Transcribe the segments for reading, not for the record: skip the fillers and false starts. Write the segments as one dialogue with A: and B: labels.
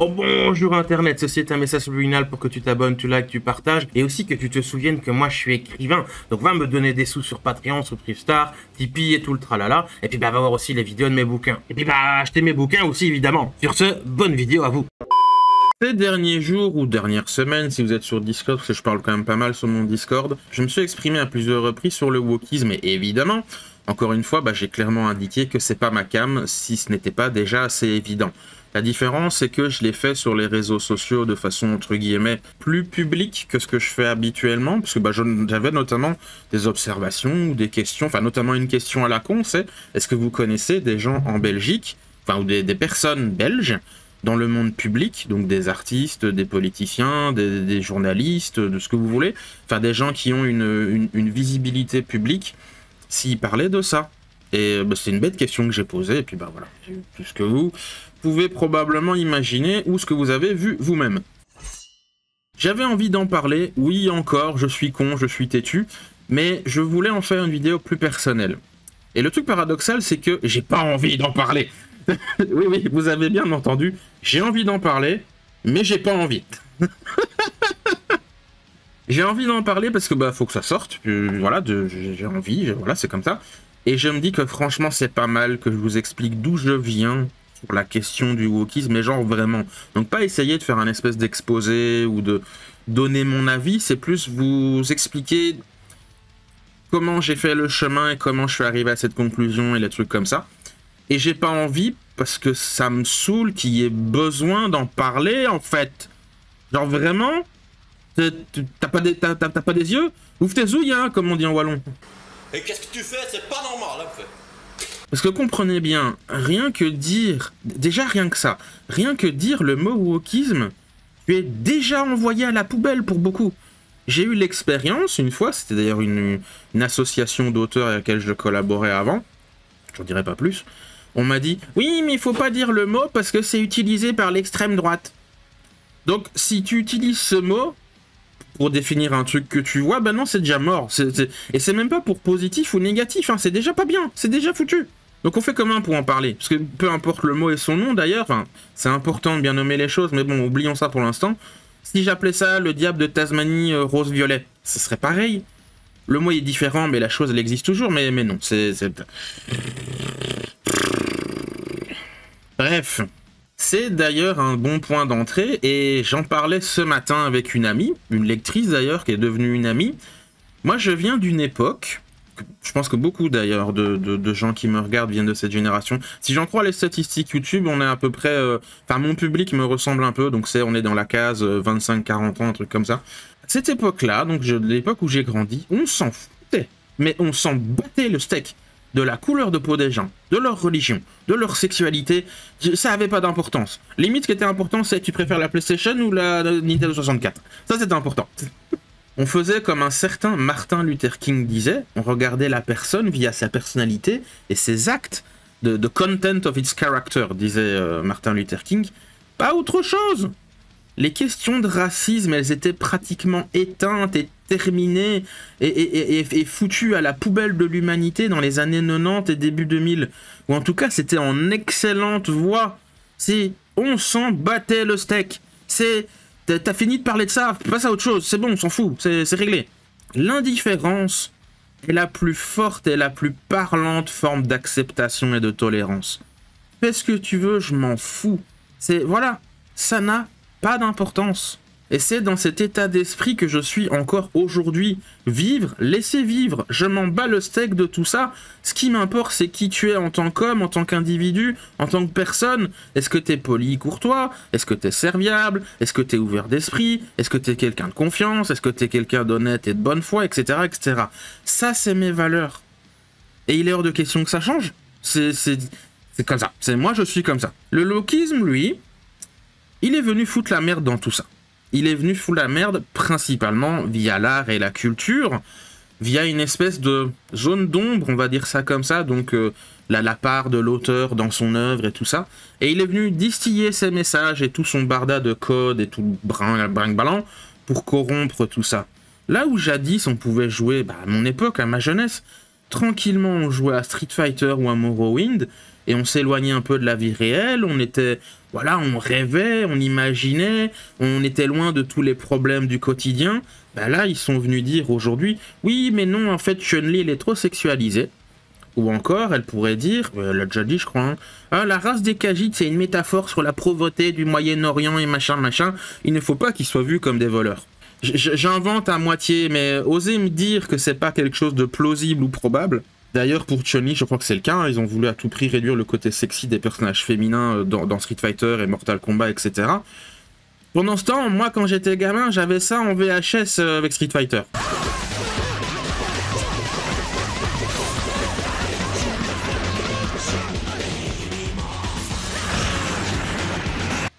A: Oh bonjour Internet, ceci est un message subliminal pour que tu t'abonnes, tu likes, tu partages et aussi que tu te souviennes que moi je suis écrivain. Donc va me donner des sous sur Patreon, sur Privstar, Tipeee et tout le tralala. Et puis va voir aussi les vidéos de mes bouquins. Et puis acheter mes bouquins aussi évidemment. Sur ce, bonne vidéo à vous. Ces derniers jours ou dernières semaines, si vous êtes sur Discord, parce que je parle quand même pas mal sur mon Discord, je me suis exprimé à plusieurs reprises sur le wokisme et évidemment, encore une fois, j'ai clairement indiqué que c'est pas ma cam si ce n'était pas déjà assez évident. La différence, c'est que je l'ai fait sur les réseaux sociaux de façon, entre guillemets, plus publique que ce que je fais habituellement, parce que j'avais notamment des observations ou des questions, enfin notamment une question à la con, c'est est-ce que vous connaissez des gens en Belgique, enfin ou des personnes belges, dans le monde public, donc des artistes, des politiciens, des journalistes, de ce que vous voulez, enfin des gens qui ont une visibilité publique, s'ils parlaient de ça. Et c'est une bête question que j'ai posée, et puis voilà, tout ce que vous pouvez probablement imaginer, ou ce que vous avez vu vous-même. J'avais envie d'en parler, oui encore, je suis con, je suis têtu, mais je voulais en faire une vidéo plus personnelle. Et le truc paradoxal, c'est que j'ai pas envie d'en parler. Oui, oui, vous avez bien entendu, j'ai envie d'en parler, mais j'ai pas envie. J'ai envie d'en parler parce que faut que ça sorte, voilà, j'ai envie, voilà, c'est comme ça. Et je me dis que franchement, c'est pas mal que je vous explique d'où je viens sur la question du wokisme, mais genre vraiment. Donc pas essayer de faire un espèce d'exposé ou de donner mon avis, c'est plus vous expliquer comment j'ai fait le chemin et comment je suis arrivé à cette conclusion et les trucs comme ça. Et j'ai pas envie, parce que ça me saoule qu'il y ait besoin d'en parler, en fait. Genre vraiment, t'as pas des yeux? Ouvre tes ouilles, hein, comme on dit en wallon.
B: Et qu'est-ce que tu fais? C'est pas normal, en fait.
A: Parce que comprenez bien, rien que dire, déjà rien que ça, rien que dire le mot wokisme, tu es déjà envoyé à la poubelle pour beaucoup. J'ai eu l'expérience, une fois, c'était d'ailleurs une association d'auteurs avec laquelle je collaborais avant, j'en dirai pas plus. On m'a dit, oui, mais il faut pas dire le mot parce que c'est utilisé par l'extrême droite. Donc, si tu utilises ce mot pour définir un truc que tu vois, non, c'est déjà mort. Et c'est même pas pour positif ou négatif, hein, c'est déjà pas bien, c'est déjà foutu. Donc on fait comment pour en parler? Parce que peu importe le mot et son nom d'ailleurs, c'est important de bien nommer les choses, mais bon, oublions ça pour l'instant. Si j'appelais ça le diable de Tasmanie rose-violet, ce serait pareil. Le mot est différent, mais la chose, elle existe toujours, mais non, Bref, c'est d'ailleurs un bon point d'entrée, et j'en parlais ce matin avec une amie, une lectrice d'ailleurs, qui est devenue une amie. Moi, je viens d'une époque, je pense que beaucoup d'ailleurs de gens qui me regardent viennent de cette génération. Si j'en crois les statistiques YouTube, on est à peu près... mon public me ressemble un peu, donc on est dans la case 25-40 ans, un truc comme ça. Cette époque-là, donc l'époque où j'ai grandi, on s'en foutait, mais on s'en battait le steak de la couleur de peau des gens, de leur religion, de leur sexualité, ça avait pas d'importance. Limite, ce qui était important, c'est que tu préfères la PlayStation ou la Nintendo 64. Ça, c'était important. On faisait comme un certain Martin Luther King disait, on regardait la personne via sa personnalité et ses actes, de content of its character, disait Martin Luther King, pas autre chose. Les questions de racisme, elles étaient pratiquement éteintes et terminées et foutues à la poubelle de l'humanité dans les années 90 et début 2000. Ou en tout cas, c'était en excellente voie. On s'en battait le steak. T'as fini de parler de ça, passe à autre chose, c'est bon, on s'en fout, c'est réglé. L'indifférence est la plus forte et la plus parlante forme d'acceptation et de tolérance. Fais ce que tu veux, je m'en fous. Voilà, ça n'a pas d'importance. Et c'est dans cet état d'esprit que je suis encore aujourd'hui. Vivre, laisser vivre, je m'en bats le steak de tout ça. Ce qui m'importe, c'est qui tu es en tant qu'homme, en tant qu'individu, en tant que personne. Est-ce que t'es poli, courtois? Est-ce que t'es serviable? Est-ce que t'es ouvert d'esprit? Est-ce que t'es quelqu'un de confiance? Est-ce que t'es quelqu'un d'honnête et de bonne foi, etc., etc. Ça, c'est mes valeurs. Et il est hors de question que ça change. C'est comme ça. Moi, je suis comme ça. Le wokisme, lui, il est venu foutre la merde dans tout ça. Il est venu foutre la merde principalement via l'art et la culture, via une espèce de zone d'ombre, on va dire ça comme ça, donc la part de l'auteur dans son œuvre et tout ça. Et il est venu distiller ses messages et tout son barda de code et tout brinque-ballant pour corrompre tout ça. Là où jadis on pouvait jouer, à mon époque, à ma jeunesse, tranquillement on jouait à Street Fighter ou à Morrowind, et on s'éloignait un peu de la vie réelle, on était, voilà, on rêvait, on imaginait, on était loin de tous les problèmes du quotidien. Ben là, ils sont venus dire aujourd'hui, oui, mais non, en fait, Chun-Li, elle est trop sexualisée. Ou encore, elle pourrait dire, elle l'a déjà dit, je crois, hein, ah, la race des Khajiits, c'est une métaphore sur la pauvreté du Moyen-Orient et machin, machin. Il ne faut pas qu'ils soient vus comme des voleurs. J'invente à moitié, mais osez me dire que c'est pas quelque chose de plausible ou probable. D'ailleurs, pour Chun-Li, je crois que c'est le cas, hein, ils ont voulu à tout prix réduire le côté sexy des personnages féminins dans Street Fighter et Mortal Kombat, etc. Pendant ce temps, moi, quand j'étais gamin, j'avais ça en VHS avec Street Fighter.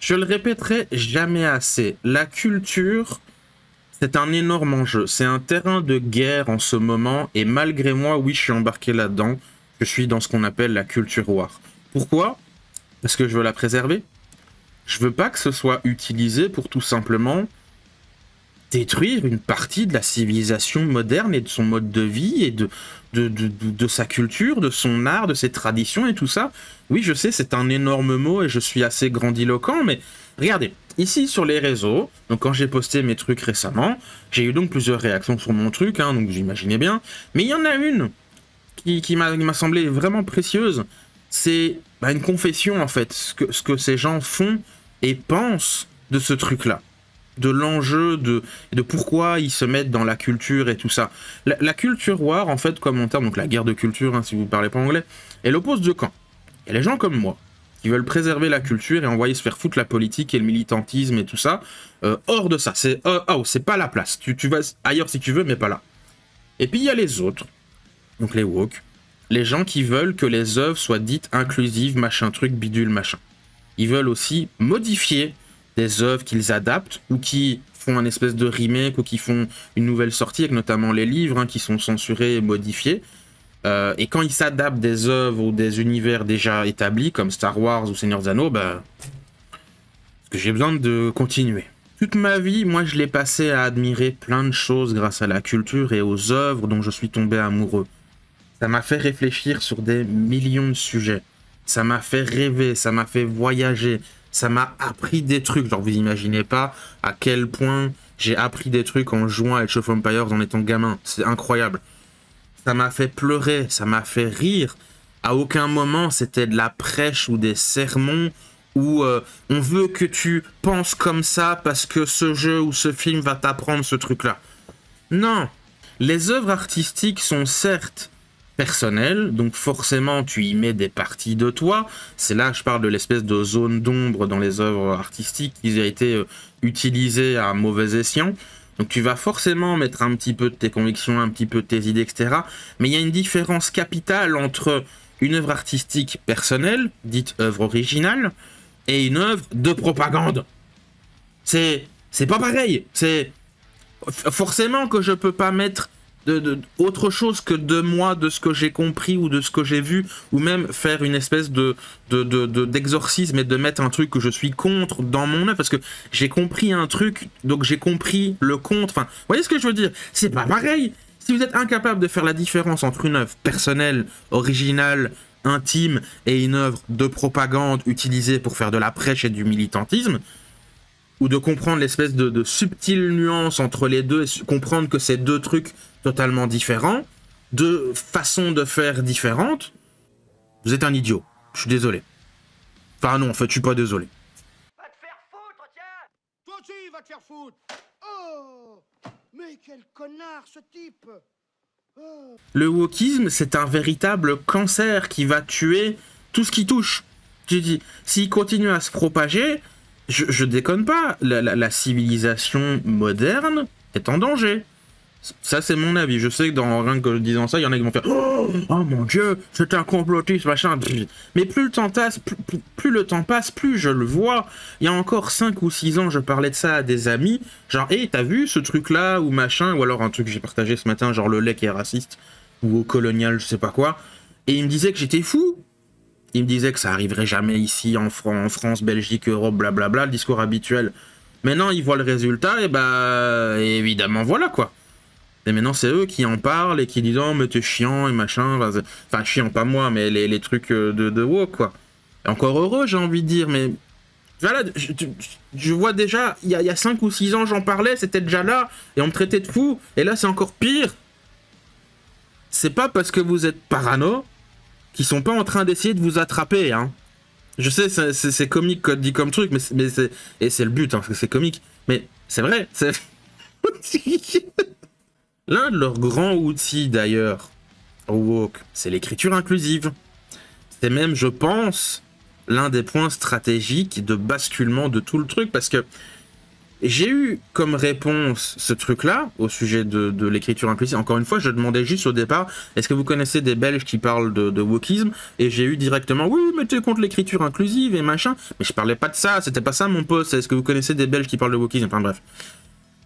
A: Je le répéterai jamais assez, la culture, c'est un énorme enjeu, c'est un terrain de guerre en ce moment, et malgré moi, oui, je suis embarqué là-dedans, je suis dans ce qu'on appelle la culture war. Pourquoi? Parce que je veux la préserver. Je veux pas que ce soit utilisé pour tout simplement détruire une partie de la civilisation moderne et de son mode de vie et de sa culture, de son art, de ses traditions et tout ça. Oui, je sais, c'est un énorme mot et je suis assez grandiloquent, mais regardez, ici sur les réseaux, donc quand j'ai posté mes trucs récemment, j'ai eu donc plusieurs réactions sur mon truc, hein, donc vous imaginez bien, mais il y en a une qui m'a semblé vraiment précieuse, c'est une confession en fait, ce que ces gens font et pensent de ce truc-là. De l'enjeu, de pourquoi ils se mettent dans la culture et tout ça. La culture war, en fait, comme on terme, donc la guerre de culture, hein, si vous ne parlez pas anglais, elle oppose deux camps. Il y a les gens comme moi, qui veulent préserver la culture et envoyer se faire foutre la politique et le militantisme et tout ça, hors de ça. C'est c'est pas la place. Tu vas ailleurs si tu veux, mais pas là. Et puis il y a les autres, donc les woke, les gens qui veulent que les œuvres soient dites inclusives, machin truc, bidule, machin. Ils veulent aussi modifier des œuvres qu'ils adaptent ou qui font un espèce de remake ou qui font une nouvelle sortie, avec notamment les livres hein, qui sont censurés et modifiés. Et quand ils s'adaptent des œuvres ou des univers déjà établis, comme Star Wars ou Seigneur des Anneaux, j'ai besoin de continuer. Toute ma vie, moi, je l'ai passé à admirer plein de choses grâce à la culture et aux œuvres dont je suis tombé amoureux. Ça m'a fait réfléchir sur des millions de sujets. Ça m'a fait rêver, ça m'a fait voyager. Ça m'a appris des trucs, genre vous imaginez pas à quel point j'ai appris des trucs en jouant à Age of Empires en étant gamin, c'est incroyable. Ça m'a fait pleurer, ça m'a fait rire, à aucun moment c'était de la prêche ou des sermons où on veut que tu penses comme ça parce que ce jeu ou ce film va t'apprendre ce truc-là. Non, les œuvres artistiques sont certes personnel, donc forcément tu y mets des parties de toi. C'est là que je parle de l'espèce de zone d'ombre dans les œuvres artistiques qui a été utilisée à mauvais escient. Donc tu vas forcément mettre un petit peu de tes convictions, un petit peu de tes idées, etc. Mais il y a une différence capitale entre une œuvre artistique personnelle, dite œuvre originale, et une œuvre de propagande. C'est pas pareil. C'est forcément que je peux pas mettre autre chose que de moi, de ce que j'ai compris ou de ce que j'ai vu, ou même faire une espèce d'exorcisme et de mettre un truc que je suis contre dans mon œuvre, parce que j'ai compris un truc, donc j'ai compris le contre. Enfin, vous voyez ce que je veux dire? C'est pas pareil. Si vous êtes incapable de faire la différence entre une œuvre personnelle, originale, intime, et une œuvre de propagande utilisée pour faire de la prêche et du militantisme, ou de comprendre l'espèce de subtile nuance entre les deux et comprendre que c'est deux trucs totalement différents, deux façons de faire différentes, vous êtes un idiot. Je suis désolé. Enfin non, en fait, je suis pas désolé.
C: Va te faire foutre, tiens! Toi aussi, va te faire foutre! Oh! Mais quel connard, ce type! Oh.
A: Le wokisme, c'est un véritable cancer qui va tuer tout ce qui touche. J'ai dit, s'il continue à se propager, je déconne pas, la civilisation moderne est en danger. Ça, c'est mon avis. Je sais que dans rien que disant ça, il y en a qui vont faire oh mon dieu, c'est un complotiste, machin. Mais plus le temps passe, plus je le vois. Il y a encore 5 ou 6 ans, je parlais de ça à des amis. Genre, hey, t'as vu ce truc-là, ou machin, ou alors un truc que j'ai partagé ce matin, genre le lait qui est raciste, ou au colonial, je sais pas quoi. Et ils me disaient que j'étais fou. Ils me disaient que ça arriverait jamais ici, en France, Belgique, Europe, blablabla, le discours habituel. Maintenant, ils voient le résultat, et évidemment, voilà, quoi. Et maintenant, c'est eux qui en parlent et qui disent « Oh, mais t'es chiant et machin. » Enfin, chiant, pas moi, mais les trucs de woke, quoi. Et encore heureux, j'ai envie de dire, mais... Voilà, je vois déjà, il y a 5 ou 6 ans, j'en parlais, c'était déjà là, et on me traitait de fou, et là, c'est encore pire. C'est pas parce que vous êtes parano qu'ils sont pas en train d'essayer de vous attraper, hein. Je sais, c'est comique dit comme truc, mais c'est le but, hein, parce que c'est comique. Mais c'est vrai, c'est... L'un de leurs grands outils, d'ailleurs, au woke, c'est l'écriture inclusive. C'est même, je pense, l'un des points stratégiques de basculement de tout le truc, parce que j'ai eu comme réponse ce truc-là, au sujet de l'écriture inclusive. Encore une fois, je demandais juste au départ, est-ce que vous connaissez des Belges qui parlent de wokisme? Et j'ai eu directement, oui, mais t'es contre l'écriture inclusive et machin. Mais je parlais pas de ça, c'était pas ça mon poste. Est-ce que vous connaissez des Belges qui parlent de wokisme? Enfin bref.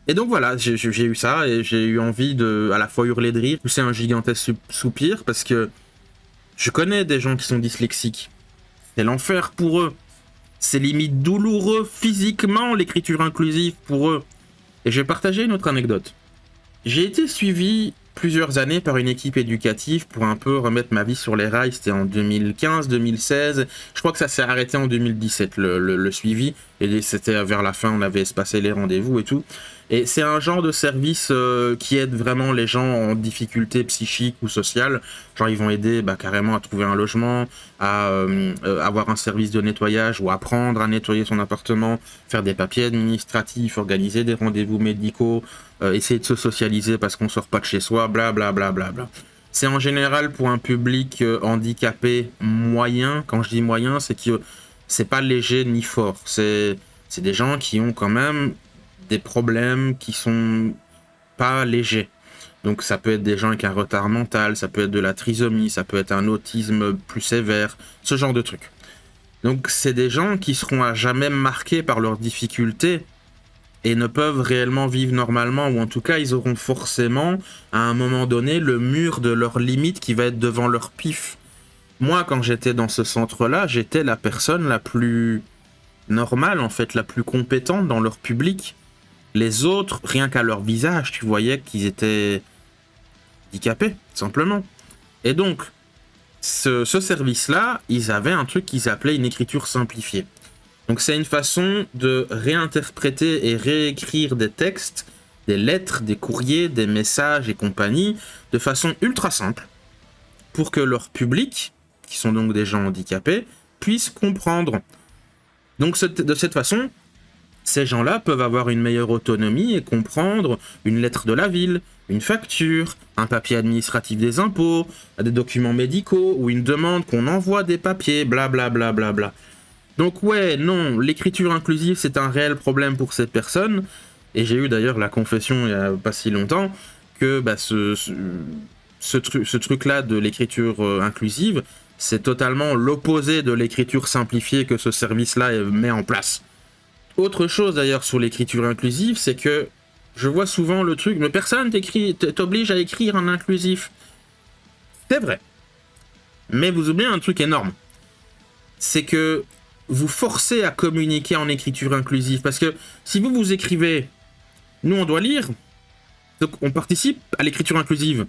A: Et donc voilà, j'ai eu ça, et j'ai eu envie de, à la fois hurler de rire, pousser un gigantesque soupir, parce que je connais des gens qui sont dyslexiques. C'est l'enfer pour eux. C'est limite douloureux physiquement, l'écriture inclusive pour eux. Et je vais partager une autre anecdote. J'ai été suivi plusieurs années par une équipe éducative pour un peu remettre ma vie sur les rails. C'était en 2015-2016. Je crois que ça s'est arrêté en 2017, le suivi. Et c'était vers la fin, on avait espacé les rendez-vous et tout. Et c'est un genre de service qui aide vraiment les gens en difficulté psychique ou sociale. Genre ils vont aider carrément à trouver un logement, à avoir un service de nettoyage ou apprendre à nettoyer son appartement, faire des papiers administratifs, organiser des rendez-vous médicaux, essayer de se socialiser parce qu'on sort pas de chez soi, bla bla bla bla bla. C'est en général pour un public handicapé moyen. Quand je dis moyen, c'est que c'est pas léger ni fort. C'est des gens qui ont quand même des problèmes qui sont pas légers. Donc ça peut être des gens avec un retard mental, ça peut être de la trisomie, ça peut être un autisme plus sévère, ce genre de trucs. Donc c'est des gens qui seront à jamais marqués par leurs difficultés et ne peuvent réellement vivre normalement, ou en tout cas ils auront forcément à un moment donné le mur de leurs limites qui va être devant leur pif. Moi quand j'étais dans ce centre-là, j'étais la personne la plus normale en fait, la plus compétente dans leur public. Les autres, rien qu'à leur visage, tu voyais qu'ils étaient handicapés, simplement. Et donc, ce service-là, ils avaient un truc qu'ils appelaient une écriture simplifiée. Donc c'est une façon de réinterpréter et réécrire des textes, des lettres, des courriers, des messages et compagnie, de façon ultra simple, pour que leur public, qui sont donc des gens handicapés, puisse comprendre. Donc de cette façon, ces gens-là peuvent avoir une meilleure autonomie et comprendre une lettre de la ville, une facture, un papier administratif des impôts, des documents médicaux ou une demande qu'on envoie des papiers, blablabla. Bla bla bla. Donc ouais, non, l'écriture inclusive c'est un réel problème pour ces personnes. Et j'ai eu d'ailleurs la confession il n'y a pas si longtemps que ce truc-là de l'écriture inclusive, c'est totalement l'opposé de l'écriture simplifiée que ce service-là met en place. Autre chose d'ailleurs sur l'écriture inclusive, c'est que je vois souvent le truc, mais personne t'oblige à écrire en inclusif. C'est vrai. Mais vous oubliez un truc énorme. C'est que vous forcez à communiquer en écriture inclusive. Parce que si vous écrivez, nous on doit lire, donc on participe à l'écriture inclusive.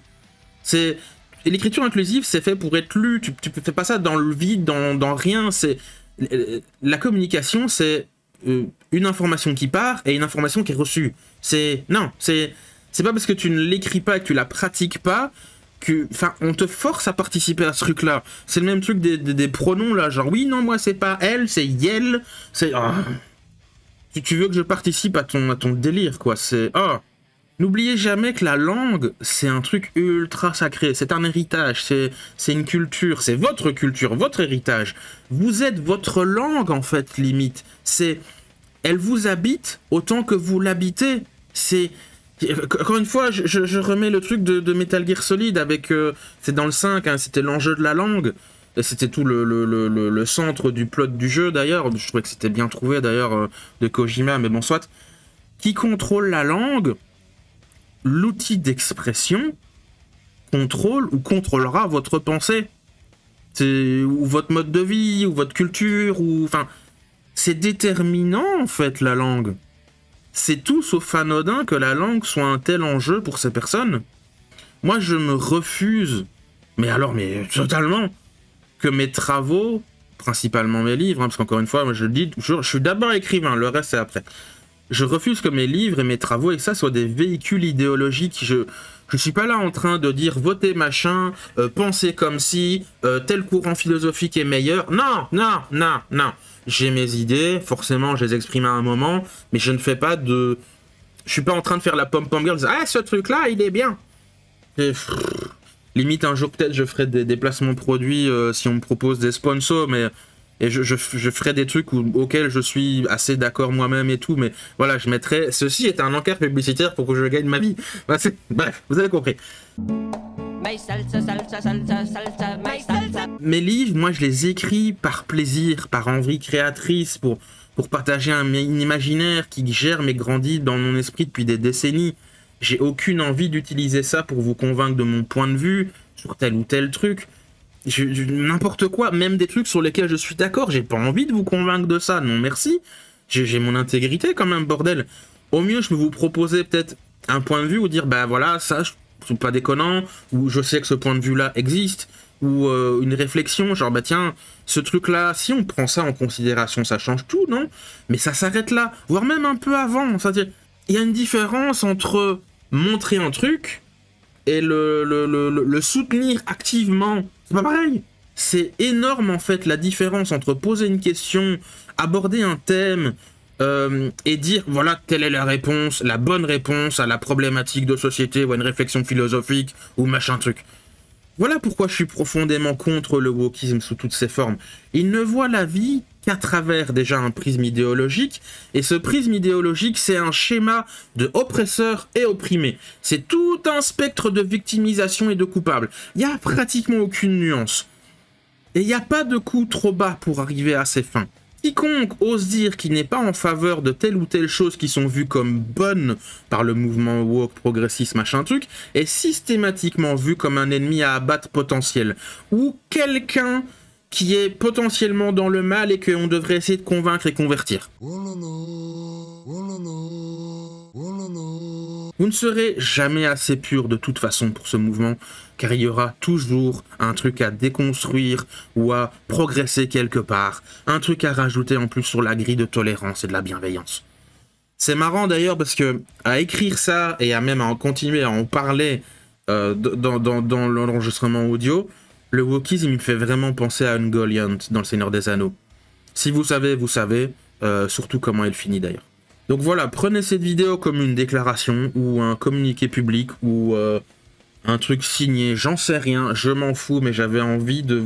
A: L'écriture inclusive, c'est fait pour être lu. Tu fais pas ça dans le vide, dans rien. La communication, c'est une information qui part et une information qui est reçue. C'est pas parce que tu ne l'écris pas et que tu la pratiques pas que, on te force à participer à ce truc-là. C'est le même truc des pronoms là, genre oui, non, moi c'est pas elle, c'est yel. C'est tu veux que je participe à ton délire quoi. C'est N'oubliez jamais que la langue, c'est un truc ultra sacré, c'est un héritage, c'est une culture, c'est votre culture, votre héritage. Vous êtes votre langue, en fait, limite. Elle vous habite autant que vous l'habitez. Encore une fois, je remets le truc de Metal Gear Solid avec... c'est dans le 5, hein, c'était l'enjeu de la langue. Et c'était tout le centre du plot du jeu, d'ailleurs. Je trouvais que c'était bien trouvé, d'ailleurs, de Kojima, mais bon, soit. Qui contrôle la langue, l'outil d'expression contrôle ou contrôlera votre pensée. Ou votre mode de vie, ou votre culture, ou... c'est déterminant, en fait, la langue. c'est tout sauf anodin que la langue soit un tel enjeu pour ces personnes. Moi, je me refuse, mais totalement, que mes travaux, principalement mes livres, parce qu'encore une fois, moi je le dis, je suis d'abord écrivain, le reste c'est après. Je refuse que mes livres et mes travaux et que ça soient des véhicules idéologiques. Je suis pas là en train de dire votez machin, pensez comme si, tel courant philosophique est meilleur. Non, non, non, non. J'ai mes idées, forcément je les exprime à un moment, mais je ne fais pas de... Je suis pas en train de faire la pom-pom girl, ah ce truc là il est bien. Et, limite un jour peut-être je ferai des placements produits si on me propose des sponsors, mais... Et je ferai des trucs auxquels je suis assez d'accord moi-même et tout, mais voilà, je mettrai... Ceci est un encart publicitaire pour que je gagne ma vie. Bref, vous avez compris. Mes livres, moi, je les écris par plaisir, par envie créatrice, pour partager un imaginaire qui germe et grandit dans mon esprit depuis des décennies. J'ai aucune envie d'utiliser ça pour vous convaincre de mon point de vue sur tel ou tel truc. N'importe quoi, même des trucs sur lesquels je suis d'accord, j'ai pas envie de vous convaincre de ça, non merci. J'ai mon intégrité quand même, bordel. Au mieux, je peux vous proposer peut-être un point de vue ou dire, bah voilà, ça, je trouve pas déconnant, ou je sais que ce point de vue-là existe, ou une réflexion, genre, bah tiens, ce truc-là, si on prend ça en considération, ça change tout, non? Mais ça s'arrête là, voire même un peu avant. C'est-à-dire, il y a une différence entre montrer un truc et le soutenir activement. C'est pas pareil. C'est énorme en fait la différence entre poser une question, aborder un thème et dire voilà telle est la réponse, la bonne réponse à la problématique de société ou à une réflexion philosophique ou machin truc. Voilà pourquoi je suis profondément contre le wokisme sous toutes ses formes. Il ne voit la vie qu'à travers déjà un prisme idéologique, et ce prisme idéologique, c'est un schéma de oppresseur et opprimé. C'est tout un spectre de victimisation et de coupable. Il n'y a pratiquement aucune nuance. Et il n'y a pas de coup trop bas pour arriver à ses fins. Quiconque ose dire qu'il n'est pas en faveur de telle ou telle chose qui sont vues comme bonnes par le mouvement woke, progressiste, machin truc, est systématiquement vu comme un ennemi à abattre potentiel. Ou quelqu'un qui est potentiellement dans le mal et qu'on devrait essayer de convaincre et convertir. Vous ne serez jamais assez pur de toute façon pour ce mouvement, car il y aura toujours un truc à déconstruire ou à progresser quelque part, un truc à rajouter en plus sur la grille de tolérance et de la bienveillance. C'est marrant d'ailleurs parce que à écrire ça et à même à en continuer à en parler dans l'enregistrement audio, le wokisme me fait vraiment penser à Ungoliant dans Le Seigneur des Anneaux. Si vous savez, vous savez, surtout comment elle finit d'ailleurs. Donc voilà, prenez cette vidéo comme une déclaration ou un communiqué public ou un truc signé, j'en sais rien, je m'en fous, mais j'avais envie de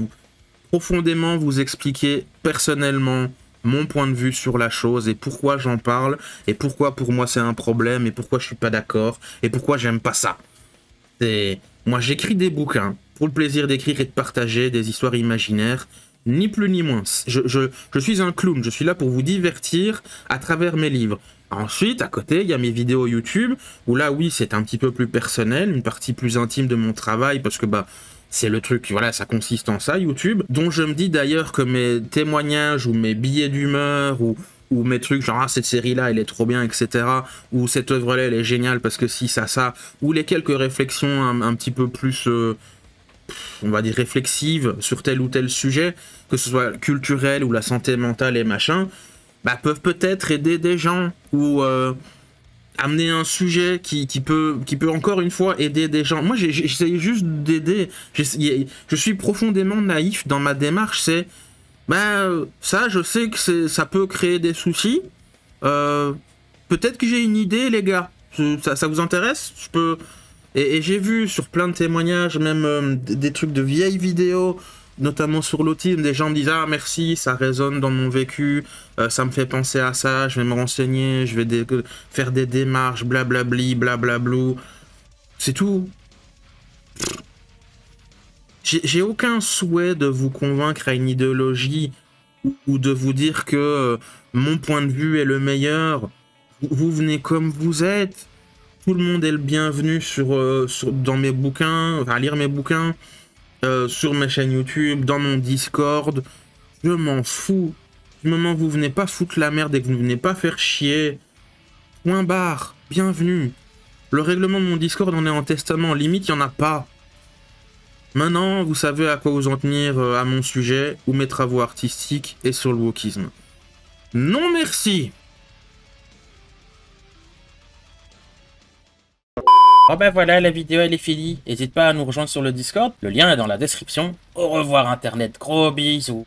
A: profondément vous expliquer personnellement mon point de vue sur la chose et pourquoi j'en parle et pourquoi pour moi c'est un problème et pourquoi je suis pas d'accord et pourquoi j'aime pas ça. Moi j'écris des bouquins pour le plaisir d'écrire et de partager des histoires imaginaires, ni plus ni moins. Je suis un clown, je suis là pour vous divertir à travers mes livres. Ensuite, à côté, il y a mes vidéos YouTube, où là, oui, c'est un petit peu plus personnel, une partie plus intime de mon travail, parce que, bah, c'est le truc, voilà, ça consiste en ça, YouTube, dont je me dis d'ailleurs que mes témoignages, ou mes billets d'humeur, ou mes trucs, genre, ah, cette série-là, elle est trop bien, etc., ou cette œuvre-là, elle est géniale, parce que si, ça, ou les quelques réflexions un petit peu plus... on va dire réflexive sur tel ou tel sujet, que ce soit culturel ou la santé mentale et machin, bah, peuvent peut-être aider des gens ou amener un sujet qui peut encore une fois aider des gens. Moi j'essaye juste d'aider, je suis profondément naïf dans ma démarche, c'est bah ça je sais que ça peut créer des soucis, peut-être que j'ai une idée les gars, ça vous intéresse? Je peux... Et j'ai vu sur plein de témoignages, même des trucs de vieilles vidéos, notamment sur l'autisme, des gens me disent « Ah merci, ça résonne dans mon vécu, ça me fait penser à ça, je vais me renseigner, je vais faire des démarches, blablabli, blablablou. » C'est tout. J'ai aucun souhait de vous convaincre à une idéologie ou de vous dire que mon point de vue est le meilleur. Vous venez comme vous êtes. Tout le monde est le bienvenu dans mes bouquins, à lire mes bouquins, sur mes chaînes YouTube, dans mon Discord. Je m'en fous. Du moment où vous venez pas foutre la merde et que vous ne venez pas faire chier, Point barre. Bienvenue. Le règlement de mon Discord en est en testament. Limite, il n'y en a pas. Maintenant, vous savez à quoi vous en tenir à mon sujet, ou mes travaux artistiques et sur le wokisme. Non merci.
D: Bon ben voilà, la vidéo elle est finie. N'hésite pas à nous rejoindre sur le Discord, le lien est dans la description. Au revoir Internet, gros bisous.